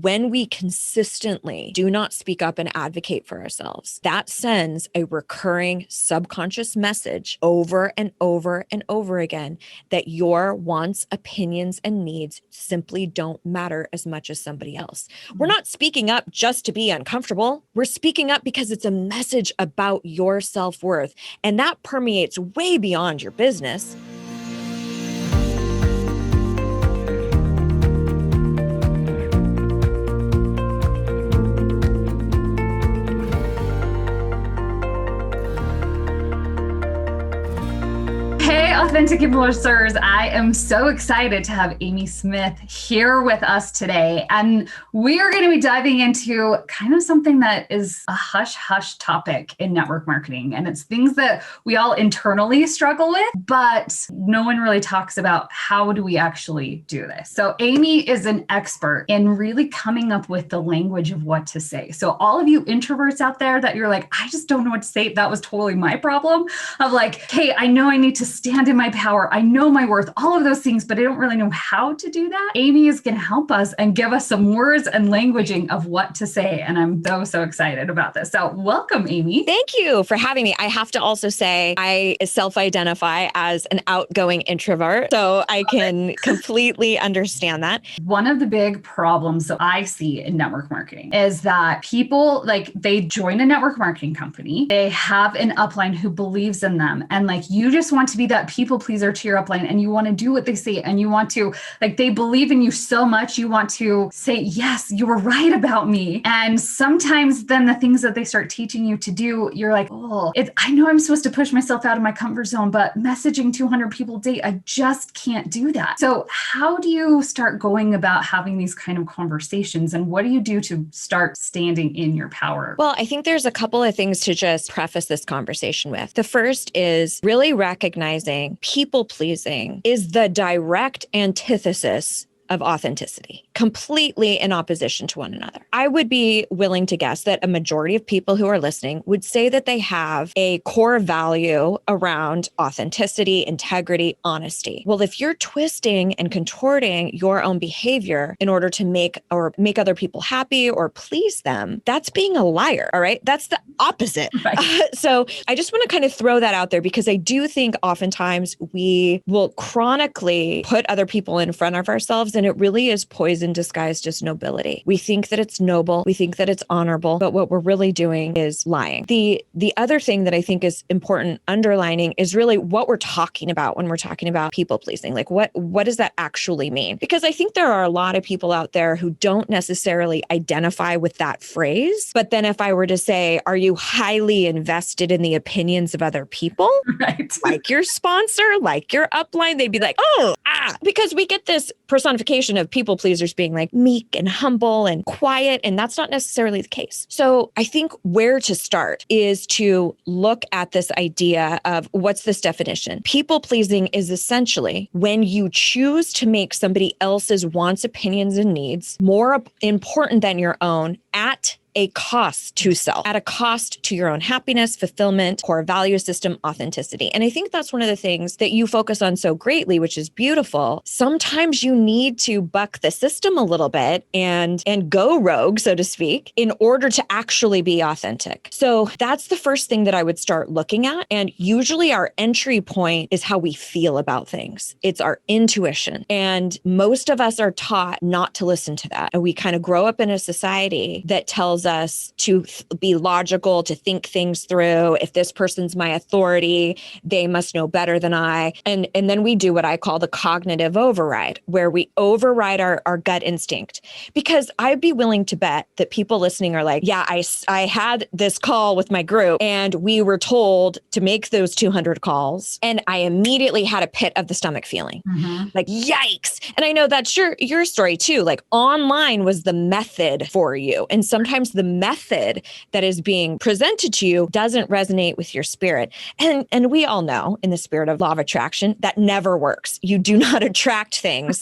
When we consistently do not speak up and advocate for ourselves, that sends a recurring subconscious message over and over and over again that your wants, opinions, and needs simply don't matter as much as somebody else. We're not speaking up just to be uncomfortable. We're speaking up because it's a message about your self-worth, and that permeates way beyond your business. Authentic Influencers, I am so excited to have Amy Smith here with us today. And we are going to be diving into kind of something that is a hush-hush topic in network marketing. And it's things that we all internally struggle with, but no one really talks about how do we actually do this. So Amy is an expert in really coming up with the language of what to say. So all of you introverts out there that you're like, I just don't know what to say. That was totally my problem of like, hey, I know I need to stand in my power. I know my worth, all of those things, but I don't really know how to do that. Amy is going to help us and give us some words and languaging of what to say. And I'm so excited about this. So welcome, Amy. Thank you for having me. I have to also say I self-identify as an outgoing introvert, so I can completely understand that. One of the big problems that I see in network marketing is that people they join a network marketing company, they have an upline who believes in them. And you just want to be that people pleaser to your upline and you want to do what they say and you want to, they believe in you so much, you want to say, yes, you were right about me. And sometimes then the things that they start teaching you to do, you're like, I know I'm supposed to push myself out of my comfort zone, but messaging 200 people a day, I just can't do that. So how do you start going about having these kind of conversations and what do you do to start standing in your power? Well, I think there's a couple of things to just preface this conversation with. The first is really recognizing people pleasing is the direct antithesis of authenticity, completely in opposition to one another. I would be willing to guess that a majority of people who are listening would say that they have a core value around authenticity, integrity, honesty. Well, if you're twisting and contorting your own behavior in order to make other people happy or please them, that's being a liar, all right? That's the opposite. Right. So I just want to kind of throw that out there because I do think oftentimes we will chronically put other people in front of ourselves, and it really is poison disguised as nobility. We think that it's noble. We think that it's honorable, but what we're really doing is lying. The other thing that I think is important underlining is really what we're talking about when we're talking about people pleasing. What does that actually mean? Because I think there are a lot of people out there who don't necessarily identify with that phrase. But then if I were to say, are you highly invested in the opinions of other people? Right. Like your sponsor, like your upline, they'd be like, because we get this personification of people pleasers being like meek and humble and quiet, and that's not necessarily the case. So I think where to start is to look at this idea of what's this definition. People pleasing is essentially when you choose to make somebody else's wants, opinions, and needs more important than your own at a cost to self, at a cost to your own happiness, fulfillment, core value system, authenticity. And I think that's one of the things that you focus on so greatly, which is beautiful. Sometimes you need to buck the system a little bit and go rogue, so to speak, in order to actually be authentic. So that's the first thing that I would start looking at. And usually our entry point is how we feel about things. It's our intuition. And most of us are taught not to listen to that. And we kind of grow up in a society that tells us to be logical, to think things through. If this person's my authority, they must know better than I. And then we do what I call the cognitive override, where we override our gut instinct. Because I'd be willing to bet that people listening are like, yeah, I had this call with my group and we were told to make those 200 calls. And I immediately had a pit of the stomach feeling. Mm-hmm. Like, yikes. And I know that's your story too. Like online was the method for you. And sometimes the method that is being presented to you doesn't resonate with your spirit. And we all know in the spirit of law of attraction, that never works. You do not attract things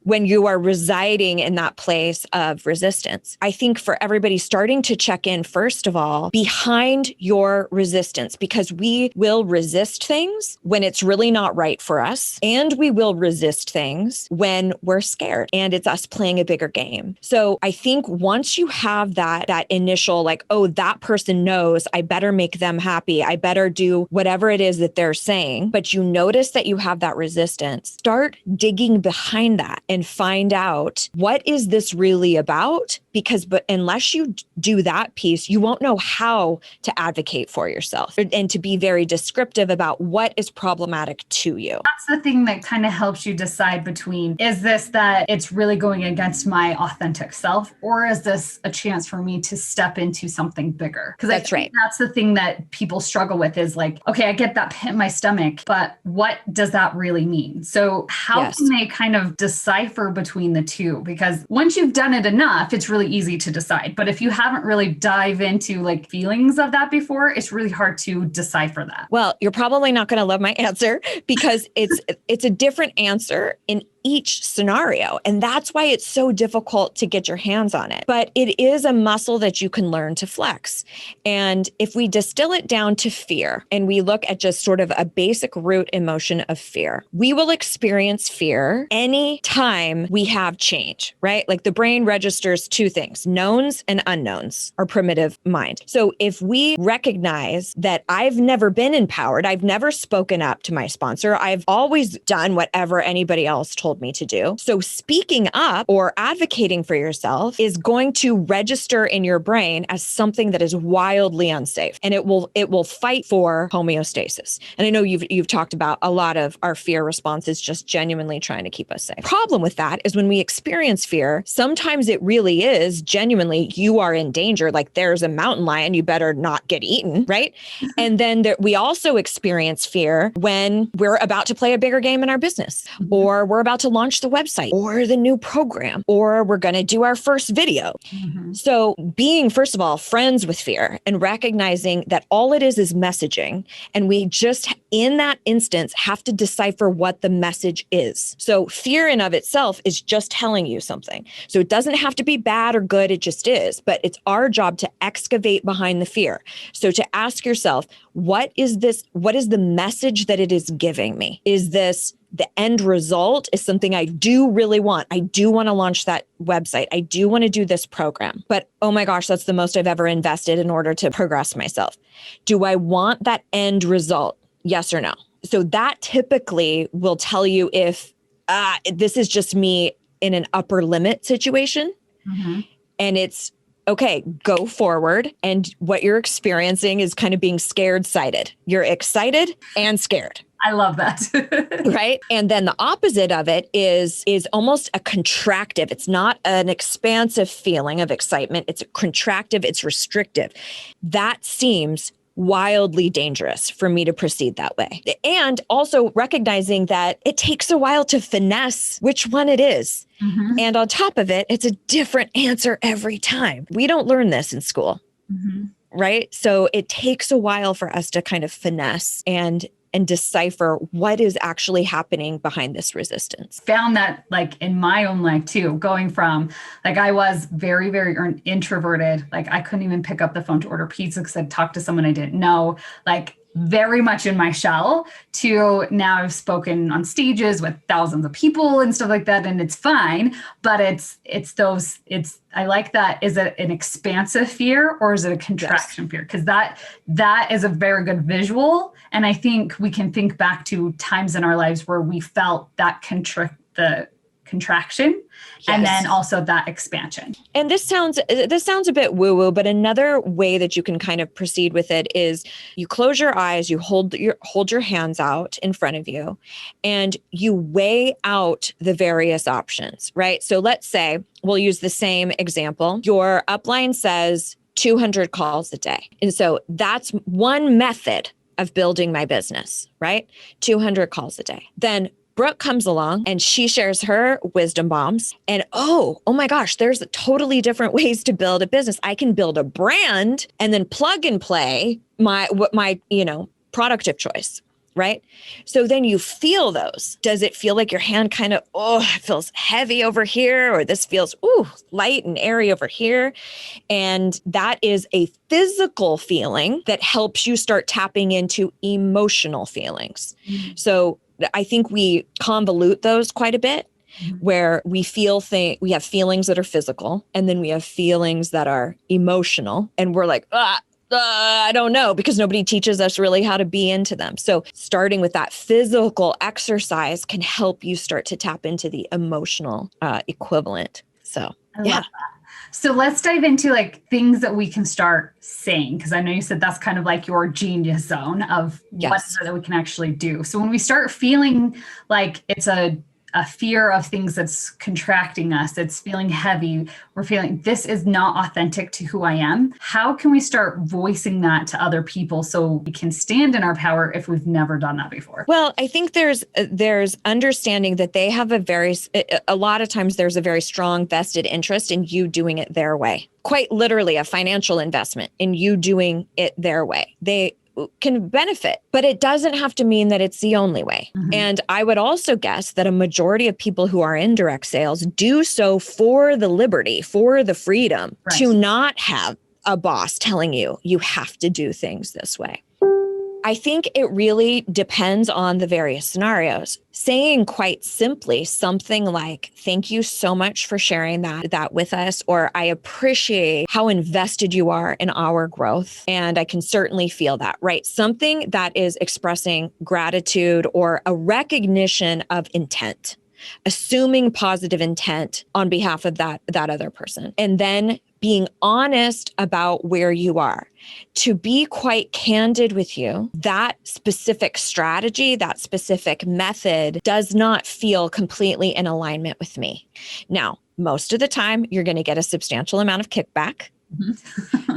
when you are residing in that place of resistance. I think for everybody starting to check in, first of all, behind your resistance, because we will resist things when it's really not right for us. And we will resist things when we're scared and it's us playing a bigger game. So I think once you have that initial like, oh, that person knows, I better make them happy, I better do whatever it is that they're saying, but you notice that you have that resistance, start digging behind that and find out, what is this really about? Because unless you do that piece, you won't know how to advocate for yourself and to be very descriptive about what is problematic to you. That's the thing that kind of helps you decide between, is this that it's really going against my authentic self, or is this a chance for me to step into something bigger? Because I think that's the thing that people struggle with, is like, okay, I get that pit in my stomach, but what does that really mean? So how can they kind of decipher between the two? Because once you've done it enough, it's really easy to decide. But if you haven't really dive into like feelings of that before, it's really hard to decipher that. Well, you're probably not going to love my answer because it's a different answer in each scenario. And that's why it's so difficult to get your hands on it. But it is a muscle that you can learn to flex. And if we distill it down to fear and we look at just sort of a basic root emotion of fear, we will experience fear any time we have change, right? Like the brain registers two things, knowns and unknowns, our primitive mind. So if we recognize that I've never been empowered, I've never spoken up to my sponsor, I've always done whatever anybody else told me to do. So speaking up or advocating for yourself is going to register in your brain as something that is wildly unsafe, and it will fight for homeostasis. And I know you've talked about a lot of our fear responses just genuinely trying to keep us safe. Problem with that is when we experience fear, sometimes it really is genuinely you are in danger, like there's a mountain lion, you better not get eaten, right? And then we also experience fear when we're about to play a bigger game in our business, or we're about to launch the website or the new program, or we're going to do our first video. So being, first of all, friends with fear and recognizing that all it is messaging. And we just, in that instance, have to decipher what the message is. So fear in of itself is just telling you something. So it doesn't have to be bad or good. It just is. But it's our job to excavate behind the fear. So to ask yourself, what is this? What is the message that it is giving me? Is this the end result is something I do really want? I do want to launch that website. I do want to do this program, but oh my gosh, that's the most I've ever invested in order to progress myself. Do I want that end result? Yes or no? So that typically will tell you if this is just me in an upper limit situation. And it's okay, go forward. And what you're experiencing is kind of being scared sighted. You're excited and scared. I love that. Right. And then the opposite of it is almost a contractive. It's not an expansive feeling of excitement. It's a contractive. It's restrictive. That seems wildly dangerous for me to proceed that way. And also recognizing that it takes a while to finesse which one it is. And on top of it, it's a different answer every time. We don't learn this in school. Right. So it takes a while for us to kind of finesse and decipher what is actually happening behind this resistance. Found that like in my own life too, going from like, I was very, very introverted. Like I couldn't even pick up the phone to order pizza because I'd talk to someone I didn't know, like very much in my shell, to now I've spoken on stages with thousands of people and stuff like that. And it's fine, but I like that. Is it an expansive fear or is it a contraction fear? Because that is a very good visual. And I think we can think back to times in our lives where we felt that the contraction and then also that expansion. And this sounds a bit woo-woo, but another way that you can kind of proceed with it is you close your eyes, you hold your hands out in front of you, and you weigh out the various options, right? So let's say we'll use the same example. Your upline says 200 calls a day. And so that's one method of building my business, right? 200 calls a day. Then Brooke comes along and she shares her wisdom bombs, and oh my gosh, there's totally different ways to build a business. I can build a brand and then plug and play my product of choice, right? So then you feel those. Does it feel like your hand kind of, it feels heavy over here, or this feels, light and airy over here? And that is a physical feeling that helps you start tapping into emotional feelings. So I think we convolute those quite a bit, where we we have feelings that are physical, and then we have feelings that are emotional, and we're like, I don't know, because nobody teaches us really how to be into them. So starting with that physical exercise can help you start to tap into the emotional equivalent. So I love that. So let's dive into like things that we can start saying, because I know you said that's kind of like your genius zone of what is it that we can actually do. So when we start feeling like it's a fear of things that's contracting us, it's feeling heavy, we're feeling this is not authentic to who I am. How can we start voicing that to other people so we can stand in our power if we've never done that before? Well, I think there's understanding that they have a lot of times there's a very strong vested interest in you doing it their way. Quite literally a financial investment in you doing it their way. They can benefit, but it doesn't have to mean that it's the only way. And I would also guess that a majority of people who are in direct sales do so for the liberty, for the freedom to not have a boss telling you have to do things this way. I think it really depends on the various scenarios. Saying quite simply something like, thank you so much for sharing that with us, or I appreciate how invested you are in our growth. And I can certainly feel that, right? Something that is expressing gratitude or a recognition of intent, assuming positive intent on behalf of that other person. And then being honest about where you are. To be quite candid with you, that specific strategy, that specific method does not feel completely in alignment with me. Now, most of the time, you're going to get a substantial amount of kickback.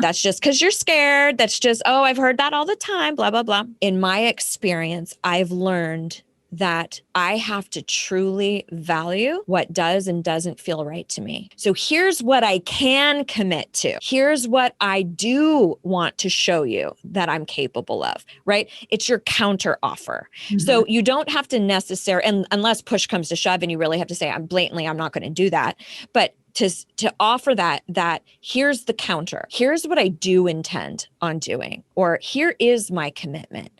That's just because you're scared. That's just, I've heard that all the time, blah, blah, blah. In my experience, I've learned that I have to truly value what does and doesn't feel right to me. So here's what I can commit to. Here's what I do want to show you that I'm capable of, right? It's your counter offer. So you don't have to necessarily, and unless push comes to shove and you really have to say, I'm not going to do that. But to offer that here's the counter. Here's what I do intend on doing, or here is my commitment.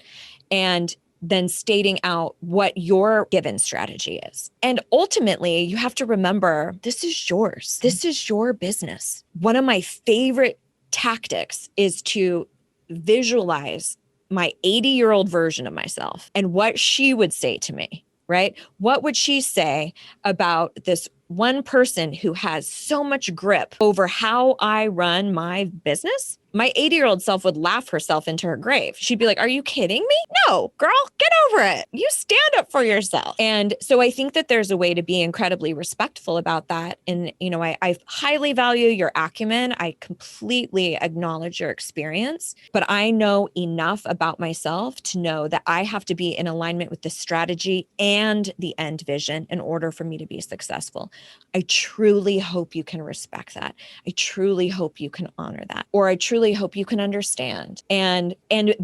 And then stating out what your given strategy is. And ultimately, you have to remember, this is yours. This is your business. One of my favorite tactics is to visualize my 80-year-old version of myself and what she would say to me, right? What would she say about this one person who has so much grip over how I run my business? My 80-year-old self would laugh herself into her grave. She'd be like, are you kidding me? No, girl, get over it. You stand up for yourself. And so I think that there's a way to be incredibly respectful about that. And, I highly value your acumen. I completely acknowledge your experience, but I know enough about myself to know that I have to be in alignment with the strategy and the end vision in order for me to be successful. I truly hope you can respect that. I truly hope you can honor that, or I truly hope you can understand, and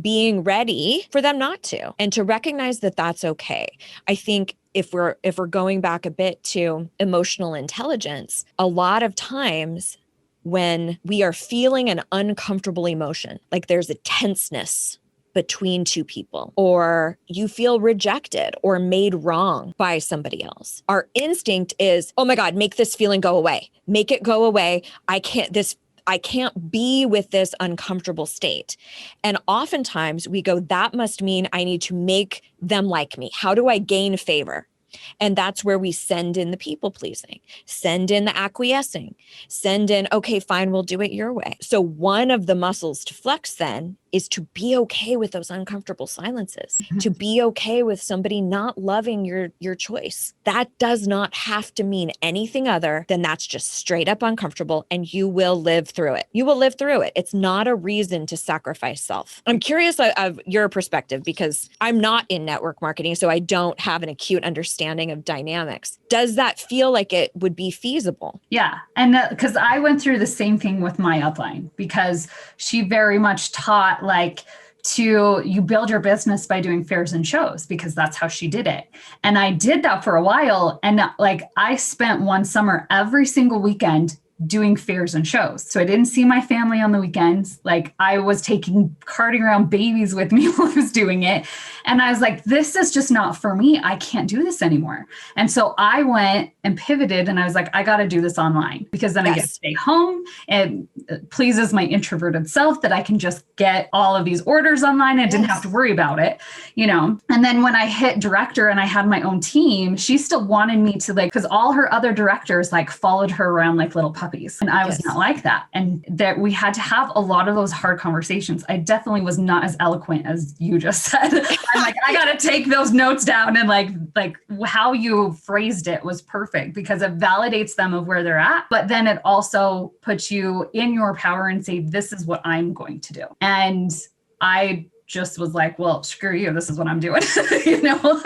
being ready for them not to, and to recognize that that's okay. I think if we're going back a bit to emotional intelligence, a lot of times when we are feeling an uncomfortable emotion, like there's a tenseness between two people, or you feel rejected or made wrong by somebody else, our instinct is, oh my God, make this feeling go away. Make it go away. I can't be with this uncomfortable state. And oftentimes we go, that must mean I need to make them like me. How do I gain favor? And that's where we send in the people pleasing, send in the acquiescing, send in, okay, fine, we'll do it your way. So one of the muscles to flex then is to be okay with those uncomfortable silences, to be okay with somebody not loving your choice. That does not have to mean anything other than that's just straight up uncomfortable, and you will live through it. You will live through it. It's not a reason to sacrifice self. I'm curious of your perspective, because I'm not in network marketing, so I don't have an acute understanding of dynamics. Does that feel like it would be feasible? Yeah. And because I went through the same thing with my upline, because she very much taught like, you build your business by doing fairs and shows, because that's how she did it. And I did that for a while. And like, I spent one summer every single weekend doing fairs and shows. So I didn't see my family on the weekends. Like, I was carting around babies with me while I was doing it. And I was like, this is just not for me. I can't do this anymore. And so I went and pivoted, and I was like, I got to do this online, because then I get to stay home. And it pleases my introverted self that I can just get all of these orders online and didn't have to worry about it, you know? And then when I hit director and I had my own team, she still wanted me to, like, because all her other directors like followed her around like little puppies. And I was not like that. And that we had to have a lot of those hard conversations. I definitely was not as eloquent as you just said. I'm like, I got to take those notes down, and like how you phrased it was perfect, because it validates them of where they're at. But then it also puts you in your power and say, this is what I'm going to do. And I just was like, well, screw you. This is what I'm doing, you know?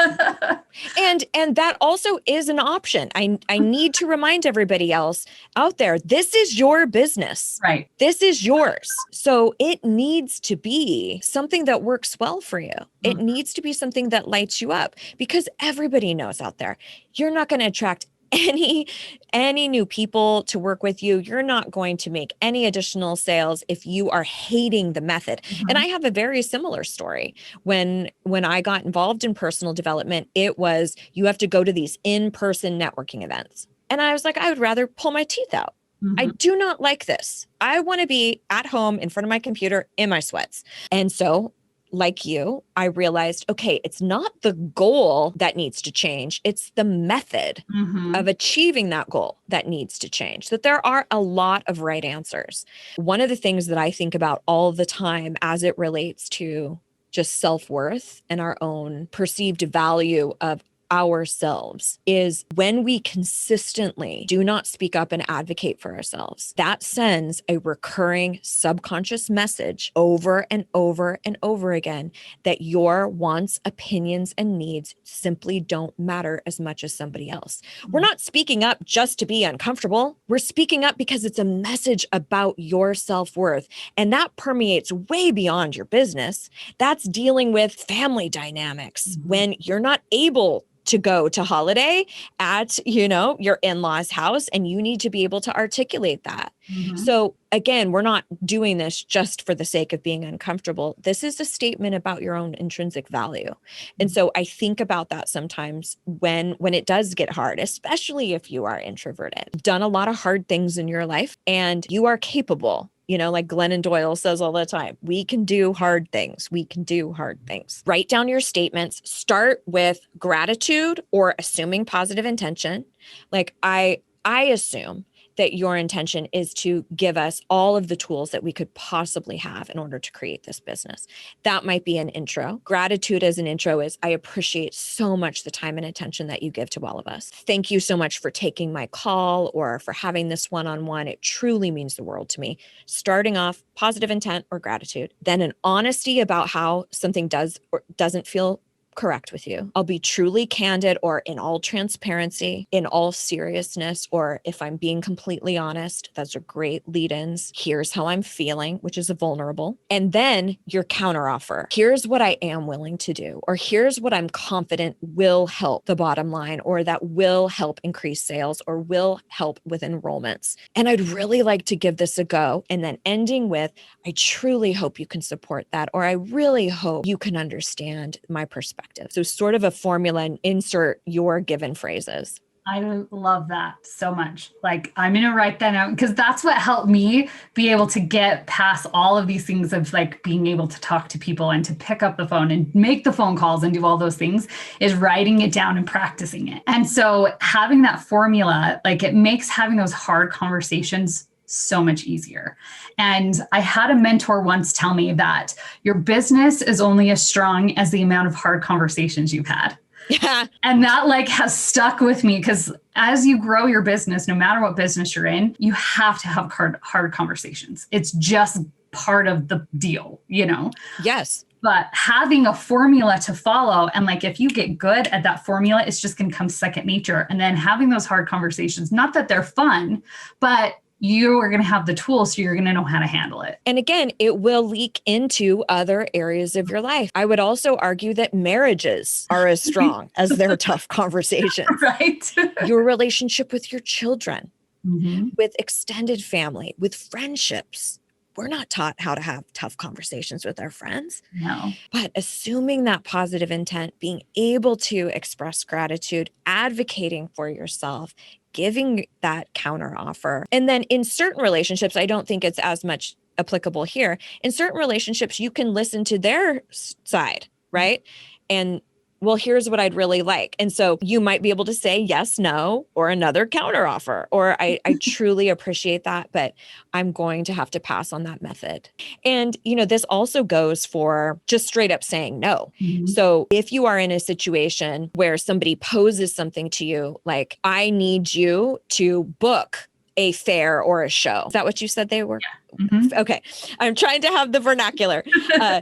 And that also is an option. I need to remind everybody else out there, this is your business. Right. This is yours. So it needs to be something that works well for you. It needs to be something that lights you up, because everybody knows out there, you're not going to attract any new people to work with you. You're not going to make any additional sales if you are hating the method. And I have a very similar story. When I got involved in personal development, it was, you have to go to these in-person networking events. And I was like, I would rather pull my teeth out. I do not like this. I want to be at home in front of my computer in my sweats. And so, like you, I realized, okay, it's not the goal that needs to change. It's the method of achieving that goal that needs to change. That there are a lot of right answers. One of the things that I think about all the time as it relates to just self-worth and our own perceived value of ourselves is when we consistently do not speak up and advocate for ourselves. That sends a recurring subconscious message over and over and over again that your wants, opinions, and needs simply don't matter as much as somebody else. We're not speaking up just to be uncomfortable. We're speaking up because it's a message about your self-worth. And that permeates way beyond your business. That's dealing with family dynamics when you're not able to go to holiday at, your in-laws' house, and you need to be able to articulate that. So again, we're not doing this just for the sake of being uncomfortable. This is a statement about your own intrinsic value. And so I think about that sometimes when it does get hard, especially if you are introverted, done a lot of hard things in your life, and you are capable. Like Glennon Doyle says all the time, we can do hard things. We can do hard things. Write down your statements. Start with gratitude or assuming positive intention. Like I assume that your intention is to give us all of the tools that we could possibly have in order to create this business. That might be an intro. Gratitude as an intro is, I appreciate so much the time and attention that you give to all of us. Thank you so much for taking my call or for having this one-on-one. It truly means the world to me. Starting off positive intent or gratitude, then an honesty about how something does or doesn't feel correct with you. I'll be truly candid or in all transparency, in all seriousness, or if I'm being completely honest, those are great lead-ins. Here's how I'm feeling, which is a vulnerable. And then your counteroffer. Here's what I am willing to do, or here's what I'm confident will help the bottom line, or that will help increase sales, or will help with enrollments. And I'd really like to give this a go. And then ending with, I truly hope you can support that, or I really hope you can understand my perspective. So sort of a formula, and insert your given phrases. I love that so much. Like, I'm going to write that out, because that's what helped me be able to get past all of these things of like being able to talk to people and to pick up the phone and make the phone calls and do all those things, is writing it down and practicing it. And so having that formula, like, it makes having those hard conversations so much easier. And I had a mentor once tell me that your business is only as strong as the amount of hard conversations you've had. Yeah. And that like has stuck with me, because as you grow your business, no matter what business you're in, you have to have hard conversations. It's just part of the deal, Yes. But having a formula to follow, and like, if you get good at that formula, it's just going to come second nature. And then having those hard conversations, not that they're fun, but you are going to have the tools, so you're going to know how to handle it. And again, it will leak into other areas of your life. I would also argue that marriages are as strong as their tough conversations. Right. Your relationship with your children, Mm-hmm. with extended family, with friendships. We're not taught how to have tough conversations with our friends. No. But assuming that positive intent, being able to express gratitude, advocating for yourself, giving that counter offer. And then in certain relationships, I don't think it's as much applicable here. In certain relationships, you can listen to their side, right? And well, here's what I'd really like. And so you might be able to say yes, no, or another counteroffer, or I truly appreciate that, but I'm going to have to pass on that method. And, this also goes for just straight up saying no. Mm-hmm. So if you are in a situation where somebody poses something to you, like, I need you to book a fair or a show. Is that what you said they were? Yeah. Mm-hmm. Okay. I'm trying to have the vernacular.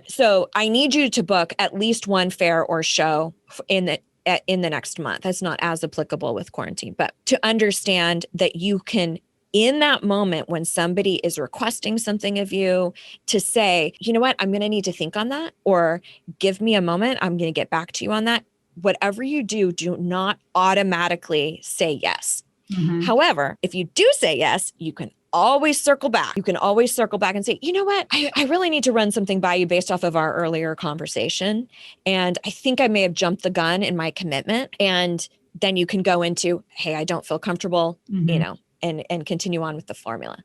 So I need you to book at least one fair or show in the next month. That's not as applicable with quarantine, but to understand that you can, in that moment when somebody is requesting something of you, to say, you know what, I'm going to need to think on that, or give me a moment. I'm going to get back to you on that. Whatever you do, do not automatically say yes. Mm-hmm. However, if you do say yes, you can always circle back. You can always circle back and say, you know what, I really need to run something by you based off of our earlier conversation. And I think I may have jumped the gun in my commitment. And then you can go into, hey, I don't feel comfortable, Mm-hmm. and continue on with the formula.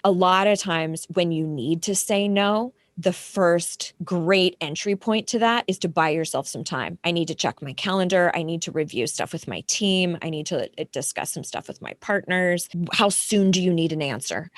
A lot of times when you need to say no, the first great entry point to that is to buy yourself some time. I need to check my calendar. I need to review stuff with my team. I need to discuss some stuff with my partners. How soon do you need an answer?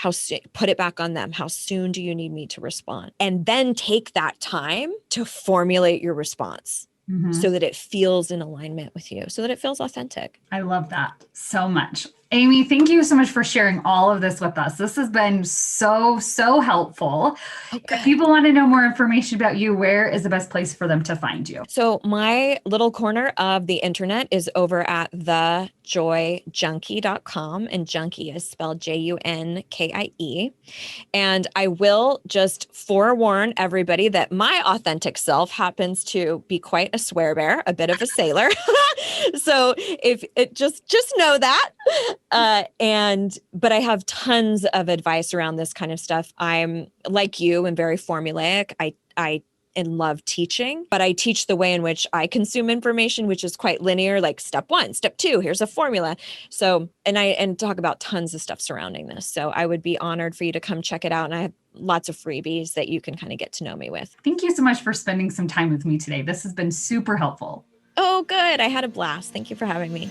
Put it back on them. How soon do you need me to respond? And then take that time to formulate your response. Mm-hmm. So that it feels in alignment with you, so that it feels authentic. I love that so much. Amy, thank you so much for sharing all of this with us. This has been so, so helpful. If people want to know more information about you, where is the best place for them to find you? So my little corner of the internet is over at thejoyjunkie.com, and junkie is spelled Junkie. And I will just forewarn everybody that my authentic self happens to be quite a swear bear, a bit of a sailor. So if it just know that. But I have tons of advice around this kind of stuff. I'm like you and very formulaic. I love teaching, but I teach the way in which I consume information, which is quite linear, like step 1, step 2, here's a formula. So, and talk about tons of stuff surrounding this. So I would be honored for you to come check it out. And I have lots of freebies that you can kind of get to know me with. Thank you so much for spending some time with me today. This has been super helpful. Oh, good. I had a blast. Thank you for having me.